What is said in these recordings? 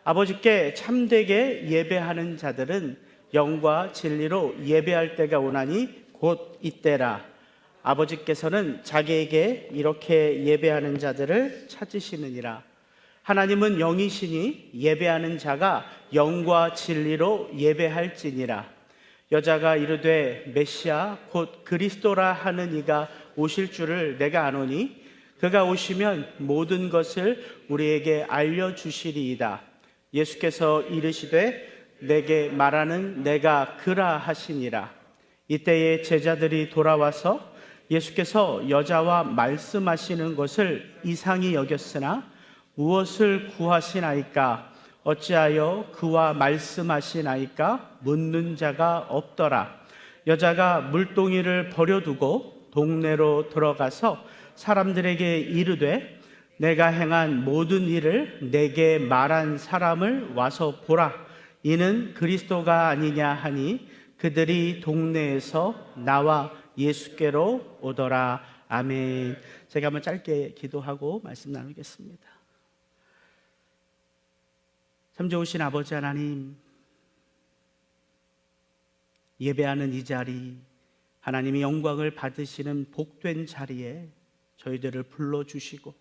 아버지께 참되게 예배하는 자들은 영과 진리로 예배할 때가 오나니 곧 이때라. 아버지께서는 자기에게 이렇게 예배하는 자들을 찾으시느니라. 하나님은 영이시니 예배하는 자가 영과 진리로 예배할지니라. 여자가 이르되 메시아 곧 그리스도라 하는 이가 오실 줄을 내가 아노니 그가 오시면 모든 것을 우리에게 알려주시리이다. 예수께서 이르시되 내게 말하는 내가 그라 하시니라. 이때에 제자들이 돌아와서 예수께서 여자와 말씀하시는 것을 이상히 여겼으나 무엇을 구하시나이까? 어찌하여 그와 말씀하시나이까? 묻는 자가 없더라. 여자가 물동이를 버려두고 동네로 들어가서 사람들에게 이르되 내가 행한 모든 일을 내게 말한 사람을 와서 보라. 이는 그리스도가 아니냐 하니 그들이 동네에서 나와 예수께로 오더라. 아멘. 제가 한번 짧게 기도하고 말씀 나누겠습니다. 참 좋으신 아버지 하나님, 예배하는 이 자리, 하나님의 영광을 받으시는 복된 자리에 저희들을 불러주시고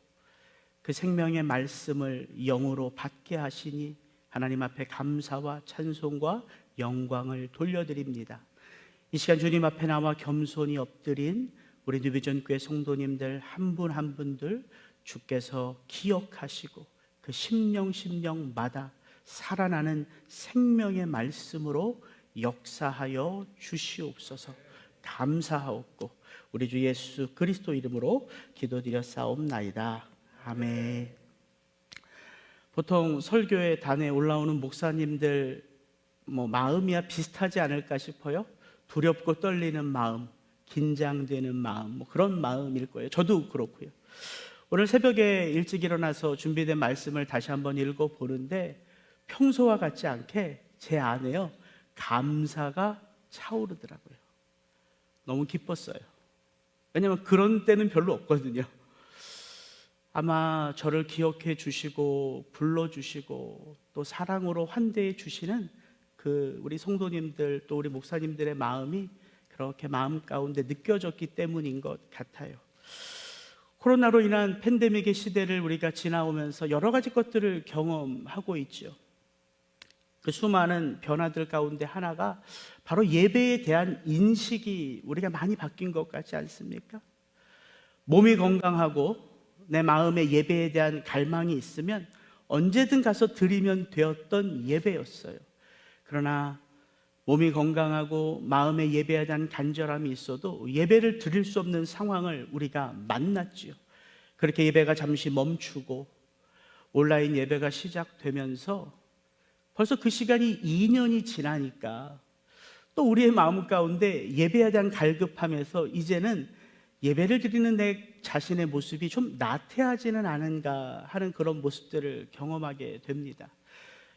그 생명의 말씀을 영으로 받게 하시니 하나님 앞에 감사와 찬송과 영광을 돌려드립니다. 이 시간 주님 앞에 나와 겸손히 엎드린 우리 뉴비전교회 성도님들 한 분 한 분들 주께서 기억하시고 그 심령마다 살아나는 생명의 말씀으로 역사하여 주시옵소서. 감사하옵고 우리 주 예수 그리스도 이름으로 기도드렸사옵나이다. 아멘. 보통 설교의 단에 올라오는 목사님들 마음이야 비슷하지 않을까 싶어요. 두렵고 떨리는 마음, 긴장되는 마음, 그런 마음일 거예요. 저도 그렇고요. 오늘 새벽에 일찍 일어나서 준비된 말씀을 다시 한번 읽어보는데 평소와 같지 않게 제 안에요 감사가 차오르더라고요. 너무 기뻤어요. 왜냐하면 그런 때는 별로 없거든요. 아마 저를 기억해 주시고 불러주시고 또 사랑으로 환대해 주시는 그 우리 성도님들 또 우리 목사님들의 마음이 그렇게 마음 가운데 느껴졌기 때문인 것 같아요. 코로나로 인한 팬데믹의 시대를 우리가 지나오면서 여러 가지 것들을 경험하고 있죠. 그 수많은 변화들 가운데 하나가 바로 예배에 대한 인식이 우리가 많이 바뀐 것 같지 않습니까? 몸이 건강하고 내 마음에 예배에 대한 갈망이 있으면 언제든 가서 드리면 되었던 예배였어요. 그러나 몸이 건강하고 마음에 예배에 대한 간절함이 있어도 예배를 드릴 수 없는 상황을 우리가 만났지요. 그렇게 예배가 잠시 멈추고 온라인 예배가 시작되면서 벌써 그 시간이 2년이 지나니까 또 우리의 마음 가운데 예배에 대한 갈급함에서 이제는 예배를 드리는 내 자신의 모습이 좀 나태하지는 않은가 하는 그런 모습들을 경험하게 됩니다.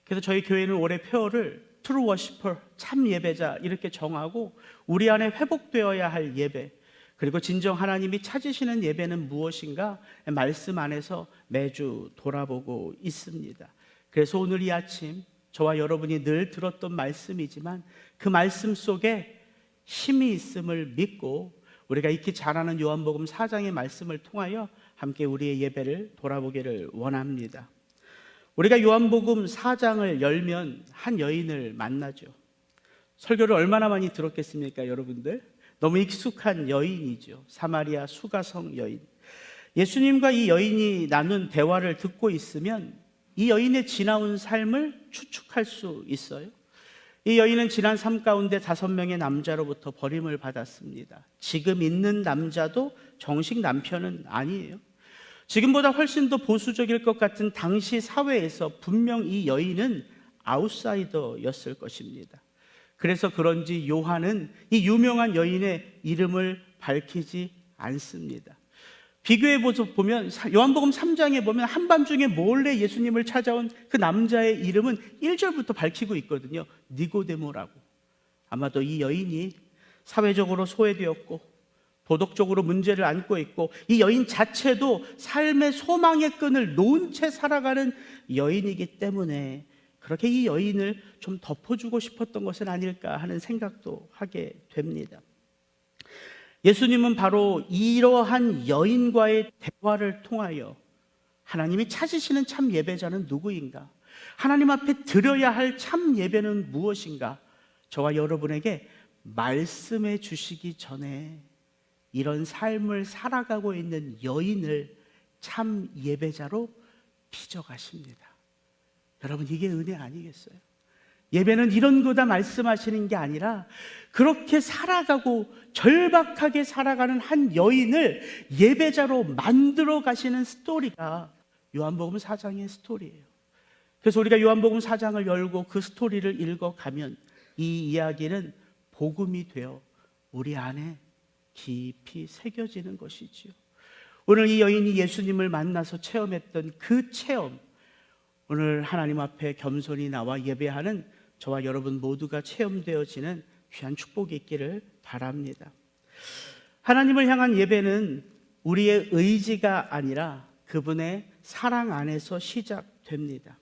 그래서 저희 교회는 올해 표어를 True Worshiper, 참 예배자 이렇게 정하고 우리 안에 회복되어야 할 예배, 그리고 진정 하나님이 찾으시는 예배는 무엇인가 말씀 안에서 매주 돌아보고 있습니다. 그래서 오늘 이 아침 저와 여러분이 늘 들었던 말씀이지만 그 말씀 속에 힘이 있음을 믿고 우리가 익히 잘 아는 요한복음 4장의 말씀을 통하여 함께 우리의 예배를 돌아보기를 원합니다. 우리가 요한복음 4장을 열면 한 여인을 만나죠. 설교를 얼마나 많이 들었겠습니까, 여러분들? 너무 익숙한 여인이죠. 사마리아 수가성 여인. 예수님과 이 여인이 나눈 대화를 듣고 있으면 이 여인의 지나온 삶을 추측할 수 있어요. 이 여인은 지난 삶 가운데 5명의 남자로부터 버림을 받았습니다. 지금 있는 남자도 정식 남편은 아니에요. 지금보다 훨씬 더 보수적일 것 같은 당시 사회에서 분명 이 여인은 아웃사이더였을 것입니다. 그래서 그런지 요한은 이 유명한 여인의 이름을 밝히지 않습니다. 비교해서 보면 요한복음 3장에 보면 한밤중에 몰래 예수님을 찾아온 그 남자의 이름은 1절부터 밝히고 있거든요. 니고데모라고. 아마도 이 여인이 사회적으로 소외되었고 도덕적으로 문제를 안고 있고 이 여인 자체도 삶의 소망의 끈을 놓은 채 살아가는 여인이기 때문에 그렇게 이 여인을 좀 덮어주고 싶었던 것은 아닐까 하는 생각도 하게 됩니다. 예수님은 바로 이러한 여인과의 대화를 통하여 하나님이 찾으시는 참 예배자는 누구인가? 하나님 앞에 드려야 할 참 예배는 무엇인가? 저와 여러분에게 말씀해 주시기 전에 이런 삶을 살아가고 있는 여인을 참 예배자로 빚어가십니다. 여러분, 이게 은혜 아니겠어요? 예배는 이런 거다 말씀하시는 게 아니라 그렇게 살아가고 절박하게 살아가는 한 여인을 예배자로 만들어 가시는 스토리가 요한복음 4장의 스토리예요. 그래서 우리가 요한복음 4장을 열고 그 스토리를 읽어가면 이 이야기는 복음이 되어 우리 안에 깊이 새겨지는 것이지요. 오늘 이 여인이 예수님을 만나서 체험했던 그 체험, 오늘 하나님 앞에 겸손히 나와 예배하는 저와 여러분 모두가 체험되어지는 귀한 축복이 있기를 바랍니다. 하나님을 향한 예배는 우리의 의지가 아니라 그분의 사랑 안에서 시작됩니다.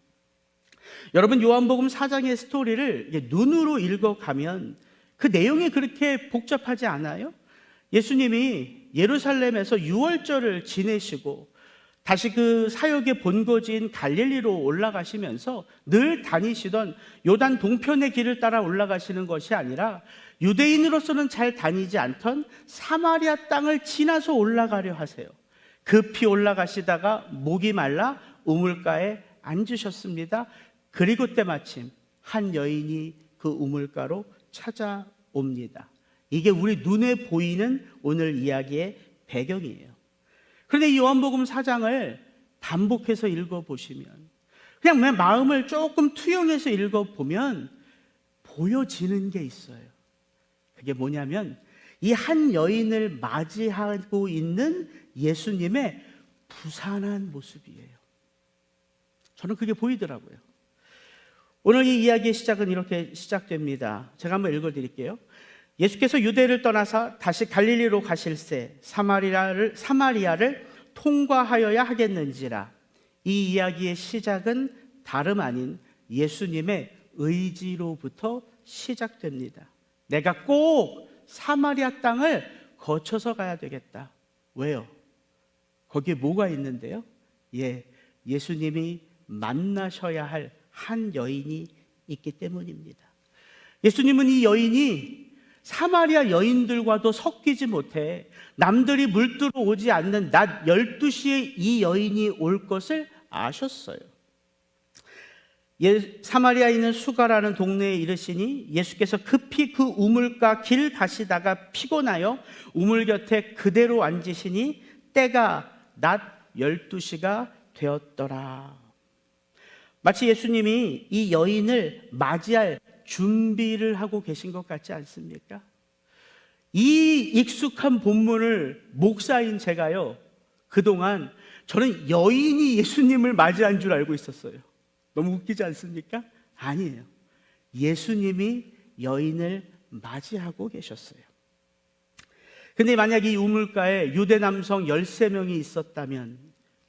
여러분, 요한복음 4장의 스토리를 눈으로 읽어가면 그 내용이 그렇게 복잡하지 않아요? 예수님이 예루살렘에서 유월절을 지내시고 다시 그 사역의 본거지인 갈릴리로 올라가시면서 늘 다니시던 요단 동편의 길을 따라 올라가시는 것이 아니라 유대인으로서는 잘 다니지 않던 사마리아 땅을 지나서 올라가려 하세요. 급히 올라가시다가 목이 말라 우물가에 앉으셨습니다. 그리고 때마침 한 여인이 그 우물가로 찾아옵니다. 이게 우리 눈에 보이는 오늘 이야기의 배경이에요. 그런데 이 요한복음 4장을 반복해서 읽어보시면, 그냥 내 마음을 조금 투영해서 읽어보면 보여지는 게 있어요. 그게 뭐냐면 이 한 여인을 맞이하고 있는 예수님의 부산한 모습이에요. 저는 그게 보이더라고요. 오늘 이 이야기의 시작은 이렇게 시작됩니다. 제가 한번 읽어드릴게요. 예수께서 유대를 떠나서 다시 갈릴리로 가실새 사마리아를 통과하여야 하겠는지라. 이 이야기의 시작은 다름 아닌 예수님의 의지로부터 시작됩니다. 내가 꼭 사마리아 땅을 거쳐서 가야 되겠다. 왜요? 거기에 뭐가 있는데요? 예수님이 만나셔야 할 한 여인이 있기 때문입니다. 예수님은 이 여인이 사마리아 여인들과도 섞이지 못해 남들이 물들어 오지 않는 낮 12시에 이 여인이 올 것을 아셨어요. 사마리아에 있는 수가라는 동네에 이르시니 예수께서 급히 그 우물가 길 가시다가 피곤하여 우물 곁에 그대로 앉으시니 때가 낮 12시가 되었더라. 마치 예수님이 이 여인을 맞이할 준비를 하고 계신 것 같지 않습니까? 이 익숙한 본문을 목사인 제가요, 그동안 저는 여인이 예수님을 맞이한 줄 알고 있었어요. 너무 웃기지 않습니까? 아니에요. 예수님이 여인을 맞이하고 계셨어요. 근데 만약 이 우물가에 유대 남성 13명이 있었다면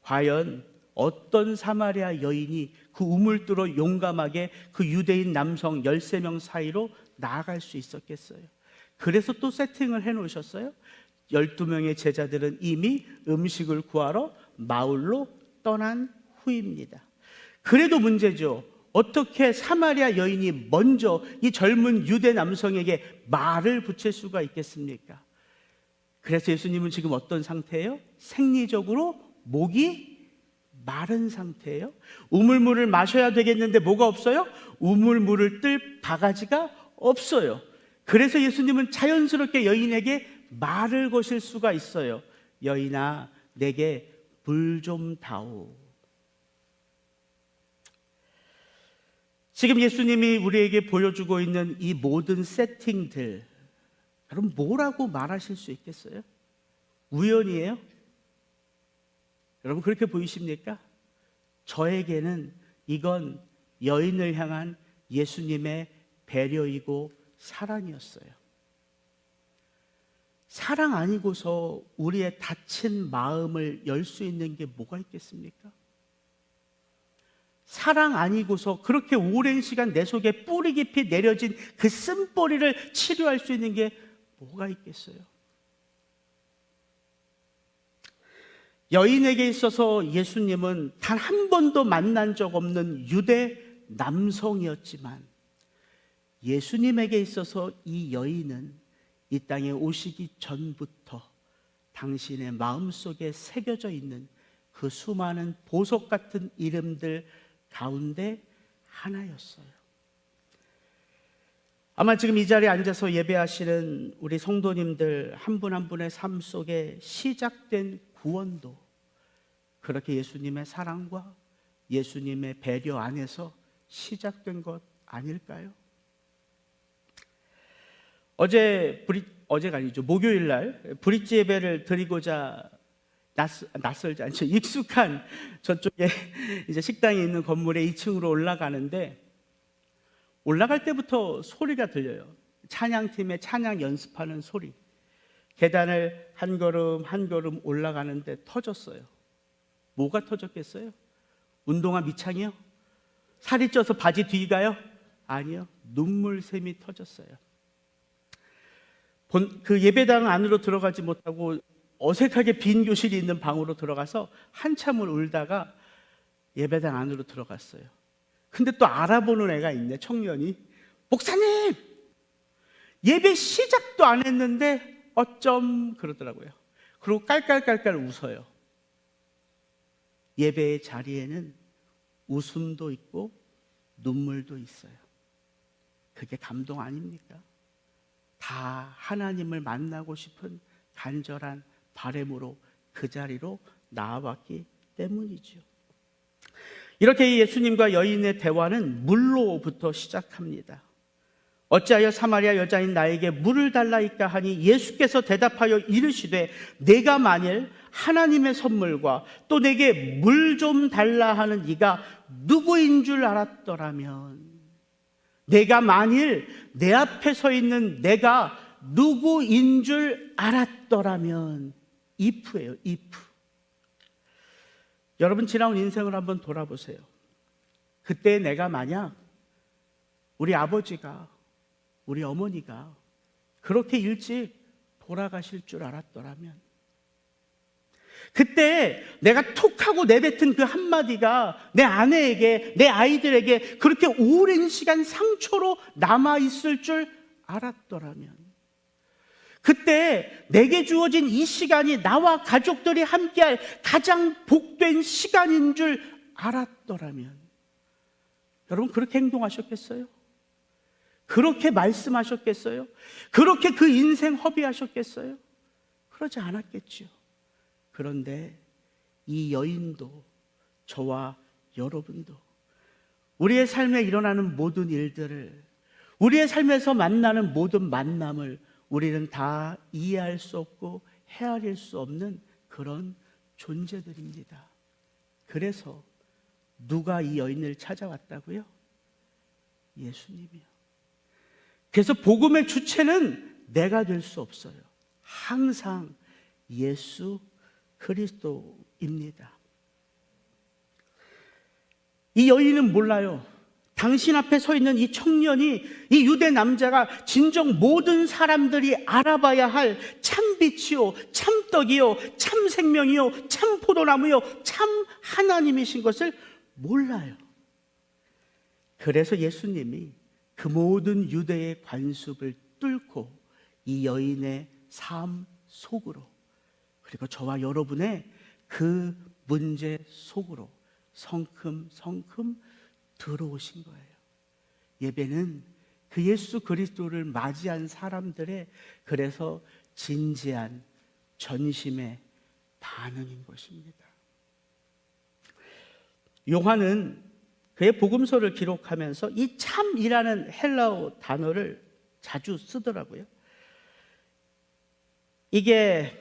과연 어떤 사마리아 여인이 그 우물 뚫어 용감하게 그 유대인 남성 13명 사이로 나아갈 수 있었겠어요? 그래서 또 세팅을 해놓으셨어요. 12명의 제자들은 이미 음식을 구하러 마을로 떠난 후입니다. 그래도 문제죠. 어떻게 사마리아 여인이 먼저 이 젊은 유대 남성에게 말을 붙일 수가 있겠습니까? 그래서 예수님은 지금 어떤 상태예요? 생리적으로 목이 마른 상태예요. 우물물을 마셔야 되겠는데 뭐가 없어요? 우물물을 뜰 바가지가 없어요. 그래서 예수님은 자연스럽게 여인에게 말을 거실 수가 있어요. 여인아, 내게 물 좀 다오. 지금 예수님이 우리에게 보여주고 있는 이 모든 세팅들, 여러분 뭐라고 말하실 수 있겠어요? 우연이에요? 여러분 그렇게 보이십니까? 저에게는 이건 여인을 향한 예수님의 배려이고 사랑이었어요. 사랑 아니고서 우리의 닫힌 마음을 열 수 있는 게 뭐가 있겠습니까? 사랑 아니고서 그렇게 오랜 시간 내 속에 뿌리 깊이 내려진 그 쓴뿌리를 치료할 수 있는 게 뭐가 있겠어요? 여인에게 있어서 예수님은 단 한 번도 만난 적 없는 유대 남성이었지만, 예수님에게 있어서 이 여인은 이 땅에 오시기 전부터 당신의 마음속에 새겨져 있는 그 수많은 보석 같은 이름들 가운데 하나였어요. 아마 지금 이 자리에 앉아서 예배하시는 우리 성도님들 한 분 한 분의 삶 속에 시작된 구원도 그렇게 예수님의 사랑과 예수님의 배려 안에서 시작된 것 아닐까요? 어제가 아니죠. 목요일 날 브릿지 예배를 드리고자 낯설지 않죠. 익숙한 저쪽에 이제 식당이 있는 건물에 2층으로 올라가는데, 올라갈 때부터 소리가 들려요. 찬양팀의 찬양 연습하는 소리. 계단을 한 걸음 한 걸음 올라가는데 터졌어요. 뭐가 터졌겠어요? 운동화 밑창이요? 살이 쪄서 바지 뒤가요? 아니요. 눈물샘이 터졌어요. 그 예배당 안으로 들어가지 못하고 어색하게 빈 교실이 있는 방으로 들어가서 한참을 울다가 예배당 안으로 들어갔어요. 근데 또 알아보는 애가 있네, 청년이. 목사님! 예배 시작도 안 했는데 어쩜 그러더라고요. 그리고 깔깔깔깔 웃어요. 예배의 자리에는 웃음도 있고 눈물도 있어요. 그게 감동 아닙니까? 다 하나님을 만나고 싶은 간절한 바람으로 그 자리로 나아왔기 때문이죠. 이렇게 예수님과 여인의 대화는 물로부터 시작합니다. 어찌하여 사마리아 여자인 나에게 물을 달라이까 하니 예수께서 대답하여 이르시되 내가 만일 하나님의 선물과 또 내게 물 좀 달라 하는 이가 누구인 줄 알았더라면, 내가 만일 내 앞에 서 있는 내가 누구인 줄 알았더라면, if예요, if. 여러분 지나온 인생을 한번 돌아보세요. 그때 내가 만약 우리 아버지가, 우리 어머니가 그렇게 일찍 돌아가실 줄 알았더라면, 그때 내가 툭 하고 내뱉은 그 한마디가 내 아내에게, 내 아이들에게 그렇게 오랜 시간 상처로 남아있을 줄 알았더라면, 그때 내게 주어진 이 시간이 나와 가족들이 함께할 가장 복된 시간인 줄 알았더라면, 여러분 그렇게 행동하셨겠어요? 그렇게 말씀하셨겠어요? 그렇게 그 인생 허비하셨겠어요? 그러지 않았겠죠. 그런데 이 여인도 저와 여러분도 우리의 삶에 일어나는 모든 일들을, 우리의 삶에서 만나는 모든 만남을 우리는 다 이해할 수 없고 헤아릴 수 없는 그런 존재들입니다. 그래서 누가 이 여인을 찾아왔다고요? 예수님이요. 그래서 복음의 주체는 내가 될 수 없어요. 항상 예수 그리스도입니다. 이 여인은 몰라요. 당신 앞에 서 있는 이 청년이, 이 유대 남자가 진정 모든 사람들이 알아봐야 할 참빛이요, 참떡이요, 참 생명이요, 참 포도나무요, 참 하나님이신 것을 몰라요. 그래서 예수님이 그 모든 유대의 관습을 뚫고 이 여인의 삶 속으로, 그리고 저와 여러분의 그 문제 속으로 성큼성큼 들어오신 거예요. 예배는 그 예수 그리스도를 맞이한 사람들의, 그래서 진지한 전심의 반응인 것입니다. 요한은 그의 복음서를 기록하면서 이 참이라는 헬라어 단어를 자주 쓰더라고요. 이게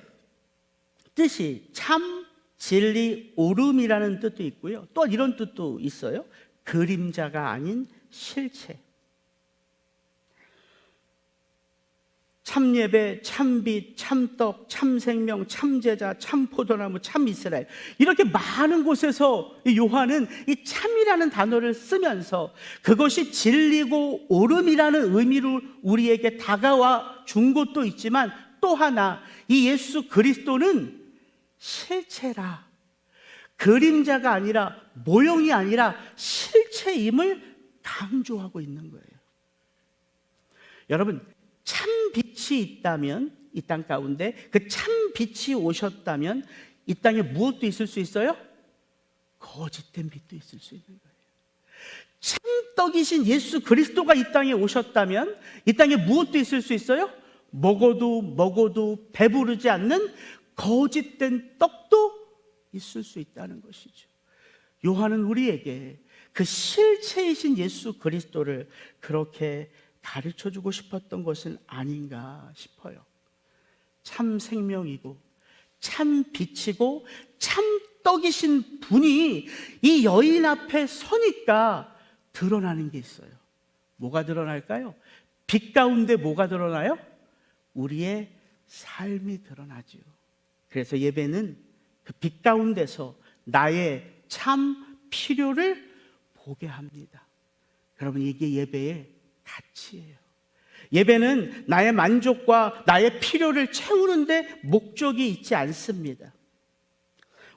뜻이 참, 진리, 오름이라는 뜻도 있고요. 또 이런 뜻도 있어요. 그림자가 아닌 실체. 참예배, 참빛, 참떡, 참생명, 참제자, 참포도나무, 참이스라엘, 이렇게 많은 곳에서 요한은 이 참이라는 단어를 쓰면서 그것이 진리고 옳음이라는 의미로 우리에게 다가와 준 것도 있지만, 또 하나 이 예수 그리스도는 실체라, 그림자가 아니라, 모형이 아니라 실체임을 강조하고 있는 거예요. 여러분, 참 빛이 있다면, 이 땅 가운데 그 참 빛이 오셨다면 이 땅에 무엇도 있을 수 있어요? 거짓된 빛도 있을 수 있는 거예요. 참떡이신 예수 그리스도가 이 땅에 오셨다면 이 땅에 무엇도 있을 수 있어요? 먹어도 배부르지 않는 거짓된 떡도 있을 수 있다는 것이죠. 요한은 우리에게 그 실체이신 예수 그리스도를 그렇게 가르쳐주고 싶었던 것은 아닌가 싶어요. 참 생명이고 참 빛이고 참 떡이신 분이 이 여인 앞에 서니까 드러나는 게 있어요. 뭐가 드러날까요? 빛 가운데 뭐가 드러나요? 우리의 삶이 드러나죠. 그래서 예배는 그 빛 가운데서 나의 참 필요를 보게 합니다. 여러분, 이게 예배의 가치예요. 예배는 나의 만족과 나의 필요를 채우는데 목적이 있지 않습니다.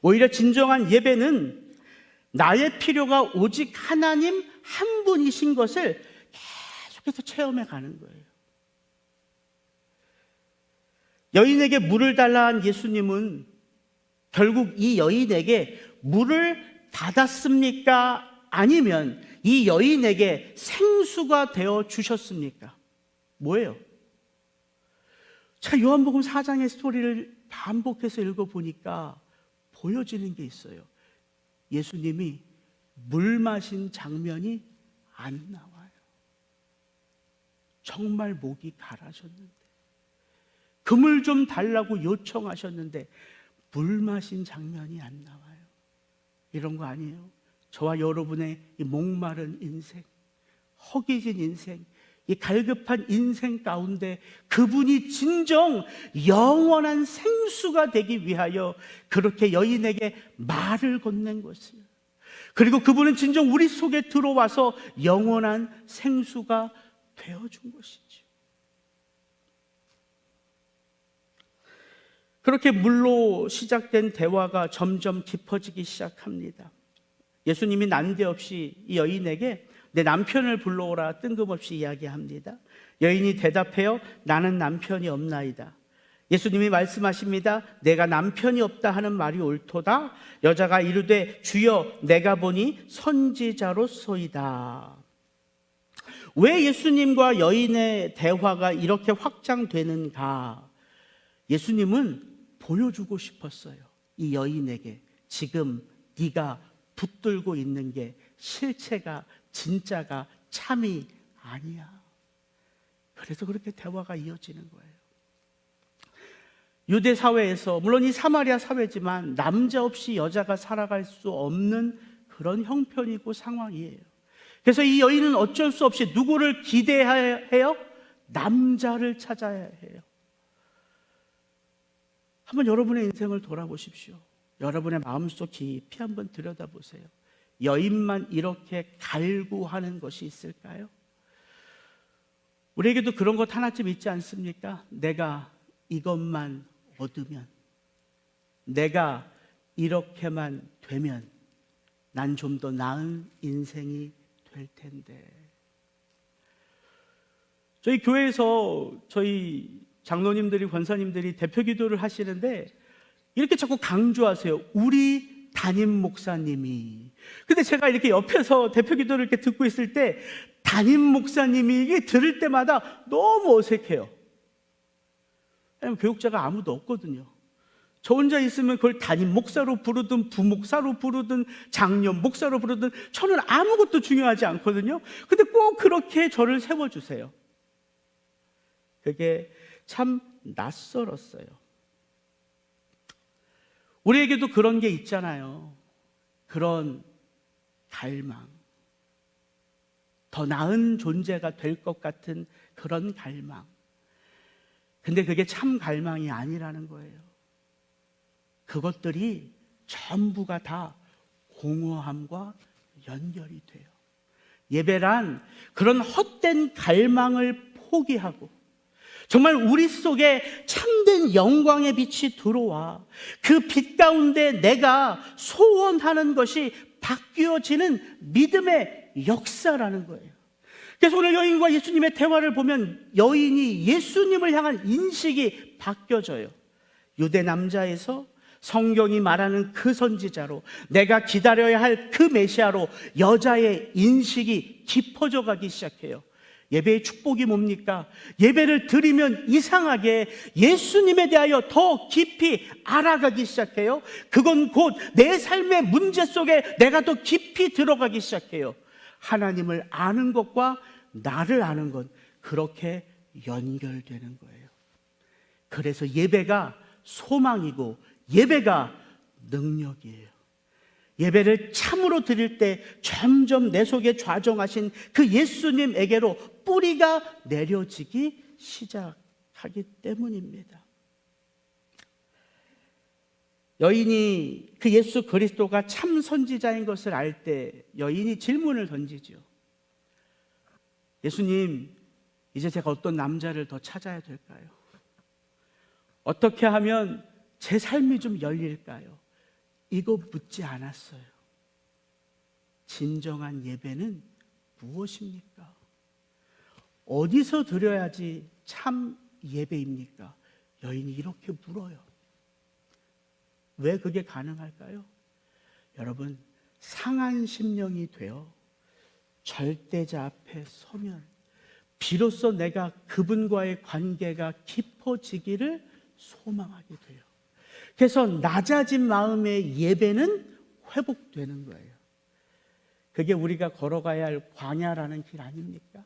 오히려 진정한 예배는 나의 필요가 오직 하나님 한 분이신 것을 계속해서 체험해 가는 거예요. 여인에게 물을 달라 한 예수님은 결국 이 여인에게 물을 받았습니까? 아니면 이 여인에게 생수가 되어 주셨습니까? 뭐예요? 자, 요한복음 4장의 스토리를 반복해서 읽어보니까 보여지는 게 있어요. 예수님이 물 마신 장면이 안 나와요. 정말 목이 가라졌는데, 그 물 좀 달라고 요청하셨는데 물 마신 장면이 안 나와요. 이런 거 아니에요? 저와 여러분의 이 목마른 인생, 허기진 인생, 이 갈급한 인생 가운데 그분이 진정 영원한 생수가 되기 위하여 그렇게 여인에게 말을 건넨 것이에요. 그리고 그분은 진정 우리 속에 들어와서 영원한 생수가 되어준 것이죠. 그렇게 물로 시작된 대화가 점점 깊어지기 시작합니다. 예수님이 난데없이 이 여인에게 내 남편을 불러오라 뜬금없이 이야기합니다. 여인이 대답해요. 나는 남편이 없나이다. 예수님이 말씀하십니다. 내가 남편이 없다 하는 말이 옳도다. 여자가 이르되 주여 내가 보니 선지자로소이다. 왜 예수님과 여인의 대화가 이렇게 확장되는가? 예수님은 보여주고 싶었어요. 이 여인에게 지금 네가 붙들고 있는 게 실체가, 진짜가, 참이 아니야. 그래서 그렇게 대화가 이어지는 거예요. 유대 사회에서, 물론 이 사마리아 사회지만 남자 없이 여자가 살아갈 수 없는 그런 형편이고 상황이에요. 그래서 이 여인은 어쩔 수 없이 누구를 기대해야 해요? 남자를 찾아야 해요. 한번 여러분의 인생을 돌아보십시오. 여러분의 마음속 깊이 한번 들여다보세요. 여인만 이렇게 갈구하는 것이 있을까요? 우리에게도 그런 것 하나쯤 있지 않습니까? 내가 이것만 얻으면, 내가 이렇게만 되면 난 좀 더 나은 인생이 될 텐데. 저희 교회에서 저희 장로님들이, 권사님들이 대표 기도를 하시는데 이렇게 자꾸 강조하세요. 우리 담임 목사님이. 근데 제가 이렇게 옆에서 대표 기도를 이렇게 듣고 있을 때 담임 목사님이 이게 들을 때마다 너무 어색해요. 왜냐면 교육자가 아무도 없거든요. 저 혼자 있으면 그걸 담임 목사로 부르든 부목사로 부르든 장년 목사로 부르든 저는 아무것도 중요하지 않거든요. 근데 꼭 그렇게 저를 세워주세요. 그게 참 낯설었어요. 우리에게도 그런 게 있잖아요. 그런 갈망, 더 나은 존재가 될 것 같은 그런 갈망. 근데 그게 참 갈망이 아니라는 거예요. 그것들이 전부가 다 공허함과 연결이 돼요. 예배란 그런 헛된 갈망을 포기하고 정말 우리 속에 참된 영광의 빛이 들어와 그 빛 가운데 내가 소원하는 것이 바뀌어지는 믿음의 역사라는 거예요. 그래서 오늘 여인과 예수님의 대화를 보면 여인이 예수님을 향한 인식이 바뀌어져요. 유대 남자에서 성경이 말하는 그 선지자로, 내가 기다려야 할 그 메시아로 여자의 인식이 깊어져 가기 시작해요. 예배의 축복이 뭡니까? 예배를 드리면 이상하게 예수님에 대하여 더 깊이 알아가기 시작해요. 그건 곧 내 삶의 문제 속에 내가 더 깊이 들어가기 시작해요. 하나님을 아는 것과 나를 아는 건 그렇게 연결되는 거예요. 그래서 예배가 소망이고 예배가 능력이에요. 예배를 참으로 드릴 때 점점 내 속에 좌정하신 그 예수님에게로 뿌리가 내려지기 시작하기 때문입니다. 여인이 그 예수 그리스도가 참 선지자인 것을 알 때 여인이 질문을 던지죠. 예수님, 이제 제가 어떤 남자를 더 찾아야 될까요? 어떻게 하면 제 삶이 좀 열릴까요? 이거 묻지 않았어요. 진정한 예배는 무엇입니까? 어디서 드려야지 참 예배입니까? 여인이 이렇게 물어요. 왜 그게 가능할까요? 여러분, 상한 심령이 되어 절대자 앞에 서면 비로소 내가 그분과의 관계가 깊어지기를 소망하게 돼요. 그래서 낮아진 마음의 예배는 회복되는 거예요. 그게 우리가 걸어가야 할 광야라는 길 아닙니까?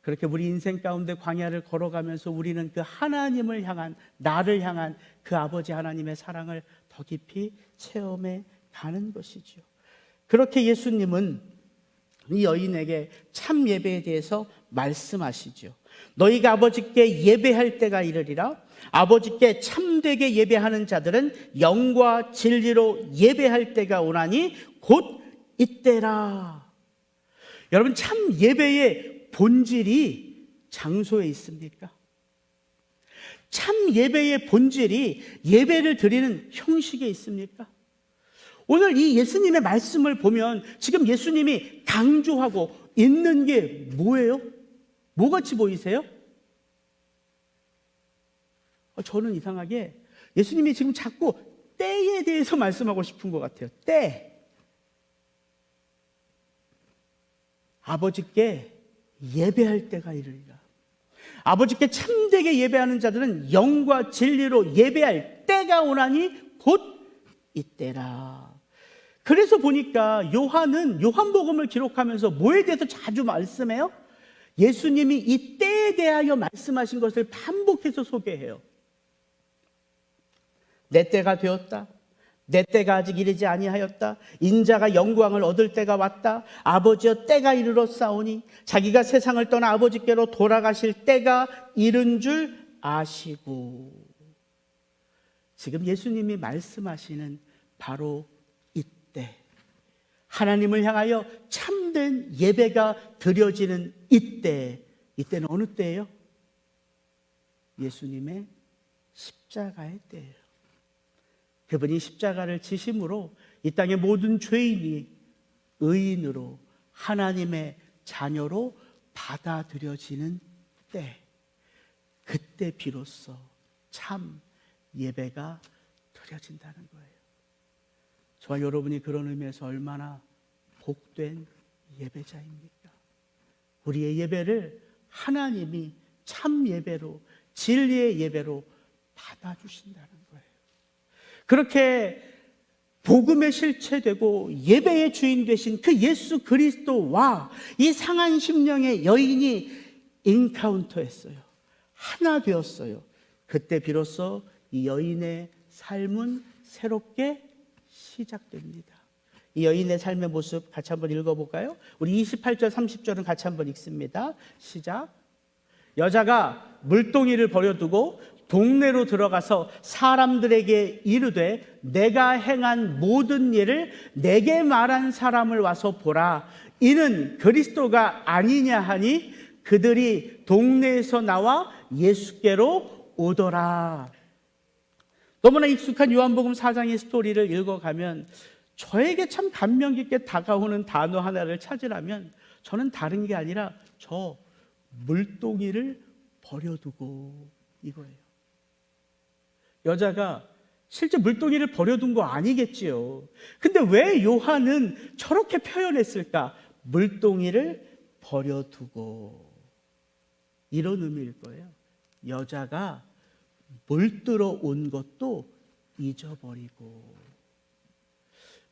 그렇게 우리 인생 가운데 광야를 걸어가면서 우리는 그 하나님을 향한, 나를 향한 그 아버지 하나님의 사랑을 더 깊이 체험해 가는 것이죠. 그렇게 예수님은 이 여인에게 참 예배에 대해서 말씀하시죠. 너희가 아버지께 예배할 때가 이르리라. 아버지께 참되게 예배하는 자들은 영과 진리로 예배할 때가 오나니 곧 이때라. 여러분, 참 예배의 본질이 장소에 있습니까? 참 예배의 본질이 예배를 드리는 형식에 있습니까? 오늘 이 예수님의 말씀을 보면 지금 예수님이 강조하고 있는 게 뭐예요? 뭐같이 보이세요? 저는 이상하게 예수님이 지금 자꾸 때에 대해서 말씀하고 싶은 것 같아요. 때. 아버지께 예배할 때가 이르리라. 아버지께 참되게 예배하는 자들은 영과 진리로 예배할 때가 오나니 곧 이때라. 그래서 보니까 요한은 요한복음을 기록하면서 뭐에 대해서 자주 말씀해요? 예수님이 이 때에 대하여 말씀하신 것을 반복해서 소개해요. 내 때가 되었다. 내 때가 아직 이르지 아니하였다. 인자가 영광을 얻을 때가 왔다. 아버지여 때가 이르렀사오니 자기가 세상을 떠나 아버지께로 돌아가실 때가 이른 줄 아시고. 지금 예수님이 말씀하시는 바로 이때, 하나님을 향하여 참된 예배가 드려지는 이때는 어느 때예요? 예수님의 십자가의 때예요. 그분이 십자가를 지심으로 이 땅의 모든 죄인이 의인으로 하나님의 자녀로 받아들여지는 때, 그때 비로소 참 예배가 드려진다는 거예요. 저와 여러분이 그런 의미에서 얼마나 복된 예배자입니까? 우리의 예배를 하나님이 참 예배로, 진리의 예배로 받아주신다는 거예요. 그렇게 복음에 실체되고 예배의 주인 되신 그 예수 그리스도와 이 상한 심령의 여인이 인카운터했어요. 하나 되었어요. 그때 비로소 이 여인의 삶은 새롭게 시작됩니다. 이 여인의 삶의 모습 같이 한번 읽어볼까요? 우리 28절 30절은 같이 한번 읽습니다. 시작. 여자가 물동이를 버려두고 동네로 들어가서 사람들에게 이르되 내가 행한 모든 일을 내게 말한 사람을 와서 보라. 이는 그리스도가 아니냐 하니 그들이 동네에서 나와 예수께로 오더라. 너무나 익숙한 요한복음 4장의 스토리를 읽어가면 저에게 참 감명 깊게 다가오는 단어 하나를 찾으라면 저는 다른 게 아니라 저 물동이를 버려두고 이거예요. 여자가 실제 물동이를 버려둔 거 아니겠지요. 근데 왜 요한은 저렇게 표현했을까? 물동이를 버려두고, 이런 의미일 거예요. 여자가 물들어 온 것도 잊어버리고,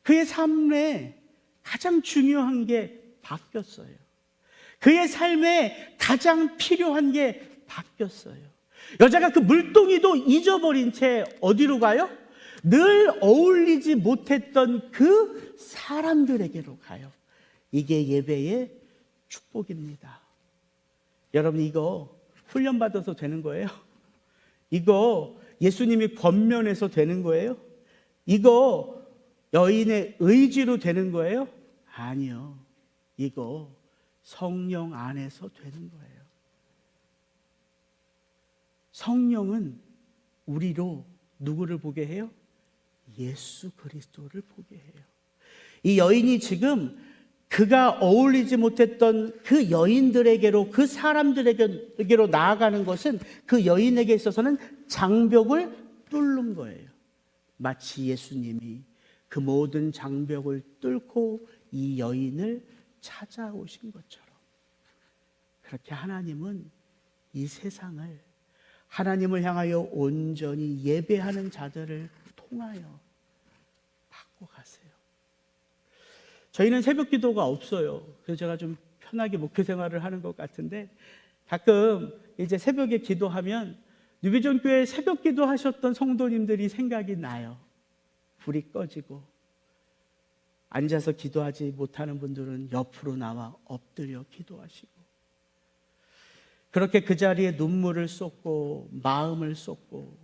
그의 삶에 가장 중요한 게 바뀌었어요. 그의 삶에 가장 필요한 게 바뀌었어요. 여자가 그 물동이도 잊어버린 채 어디로 가요? 늘 어울리지 못했던 그 사람들에게로 가요. 이게 예배의 축복입니다. 여러분, 이거 훈련받아서 되는 거예요? 이거 예수님이 권면해서 되는 거예요? 이거 여인의 의지로 되는 거예요? 아니요. 이거 성령 안에서 되는 거예요. 성령은 우리로 누구를 보게 해요? 예수 그리스도를 보게 해요. 이 여인이 지금 그가 어울리지 못했던 그 여인들에게로, 그 사람들에게로 나아가는 것은 그 여인에게 있어서는 장벽을 뚫는 거예요. 마치 예수님이 그 모든 장벽을 뚫고 이 여인을 찾아오신 것처럼, 그렇게 하나님은 이 세상을 하나님을 향하여 온전히 예배하는 자들을 통하여 바꿔가세요. 저희는 새벽 기도가 없어요. 그래서 제가 좀 편하게 목회 생활을 하는 것 같은데, 가끔 이제 새벽에 기도하면 뉴비전 교회 새벽 기도 하셨던 성도님들이 생각이 나요. 불이 꺼지고 앉아서 기도하지 못하는 분들은 옆으로 나와 엎드려 기도하시고, 그렇게 그 자리에 눈물을 쏟고 마음을 쏟고,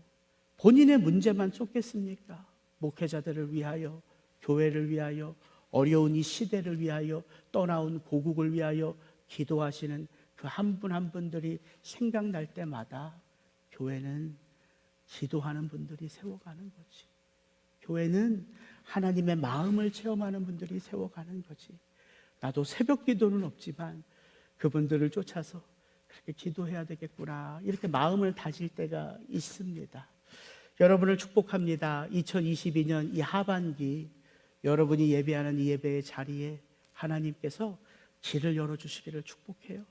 본인의 문제만 쏟겠습니까? 목회자들을 위하여, 교회를 위하여, 어려운 이 시대를 위하여, 떠나온 고국을 위하여 기도하시는 그 한 분 한 분들이 생각날 때마다 교회는 기도하는 분들이 세워가는 거지. 교회는 하나님의 마음을 체험하는 분들이 세워가는 거지. 나도 새벽 기도는 없지만 그분들을 쫓아서 그렇게 기도해야 되겠구나, 이렇게 마음을 다질 때가 있습니다. 여러분을 축복합니다. 2022년 이 하반기 여러분이 예배하는 이 예배의 자리에 하나님께서 길을 열어주시기를 축복해요.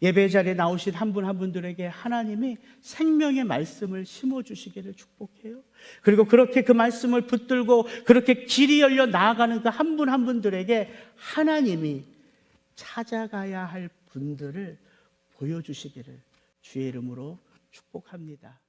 예배의 자리에 나오신 한 분 한 분들에게 하나님이 생명의 말씀을 심어주시기를 축복해요. 그리고 그렇게 그 말씀을 붙들고 그렇게 길이 열려 나아가는 그 한 분 한 분들에게 하나님이 찾아가야 할 분들을 보여주시기를 주의 이름으로 축복합니다.